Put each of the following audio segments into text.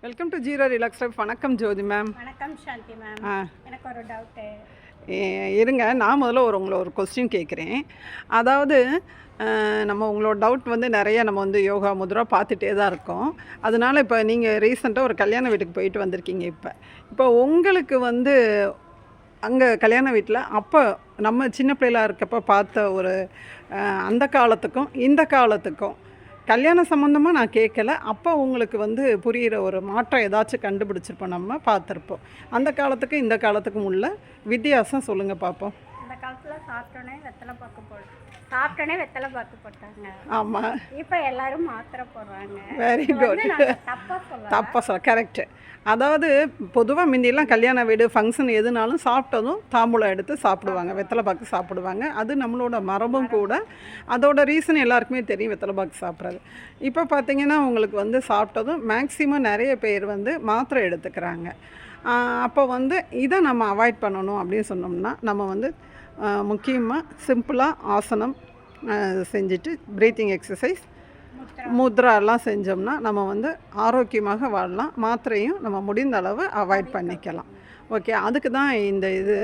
Welcome to zero relax life. வணக்கம் ஜோதி ma'am. வணக்கம் சாந்தி ma'am. எனக்கு ஒரு டவுட்டு இருங்க, நான் முதல்ல உங்களை ஒரு கொஸ்டின் கேட்குறேன். அதாவது நம்ம உங்களோட டவுட் வந்து நிறைய நம்ம வந்து யோகா முத்ரா பார்த்துட்டே தான் இருக்கோம். அதனால் இப்போ நீங்கள் ரீசெண்டாக ஒரு கல்யாண வீட்டுக்கு போயிட்டு வந்திருக்கீங்க. இப்போ உங்களுக்கு வந்து அங்கே கல்யாண வீட்டில் அப்போ நம்ம சின்ன பிள்ளைகளாக இருக்கப்போ பார்த்த ஒரு அந்த காலத்துக்கும் இந்த காலத்துக்கும் கல்யாணம் சம்மந்தமாக நான் கேட்கல. அப்போ உங்களுக்கு வந்து புரிகிற ஒரு மாற்றம் ஏதாச்சும் கண்டுபிடிச்சிருப்போம், நம்ம பார்த்துருப்போம். அந்த காலத்துக்கும் இந்த காலத்துக்கும் உள்ள வித்தியாசம் சொல்லுங்கள் பார்ப்போம். அந்த காலத்தில் சாப்பிட்டோன்னே வெத்தலை பாக்கு போட்டாங்க. ஆமாம். இப்போ எல்லாரும் மாத்திரை போடுறாங்க. Very good. தப்பாக சொல்ல கரெக்டு. அதாவது பொதுவாக முந்தியெல்லாம் கல்யாண வீடு ஃபங்க்ஷன் எதுனாலும் சாப்பிட்டதும் தாம்பூலம் எடுத்து சாப்பிடுவாங்க, வெத்தலை பாக்கு சாப்பிடுவாங்க. அது நம்மளோட மரபும் கூட. அதோட ரீசன் எல்லாருக்குமே தெரியும், வெத்தலை பாக்கு சாப்பிட்றது. இப்போ பார்த்திங்கன்னா உங்களுக்கு வந்து சாப்பிட்டதும் மேக்ஸிமம் நிறைய பேர் வந்து மாத்திரை எடுத்துக்கிறாங்க. அப்போ வந்து இதை நம்ம அவாய்ட் பண்ணணும் அப்படின்னு சொன்னோம்னா, நம்ம வந்து முக்கியமாக சிம்பிளாக ஆசனம் செஞ்சுட்டு ப்ரீத்திங் எக்ஸசைஸ் முத்ராலாம் செஞ்சோம்னா நம்ம வந்து ஆரோக்கியமாக வாழலாம். மாத்திரையும் நம்ம முடிந்த அளவு அவாய்ட் பண்ணிக்கலாம். ஓகே, அதுக்கு தான் இந்த இது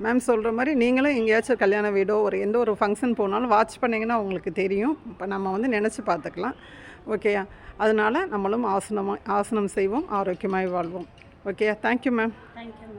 மேம் சொல்கிற மாதிரி நீங்களும் எங்கேயாச்சும் கல்யாண வீடோ எந்த ஒரு ஃபங்க்ஷன் போனாலும் வாட்ச் பண்ணிங்கன்னா உங்களுக்கு தெரியும். இப்போ நம்ம வந்து நினச்சி பார்த்துக்கலாம். ஓகேயா? அதனால் நம்மளும் ஆசனம் செய்வோம், ஆரோக்கியமாக வாழ்வோம். Okay, thank you ma'am. தேங்க்யூ.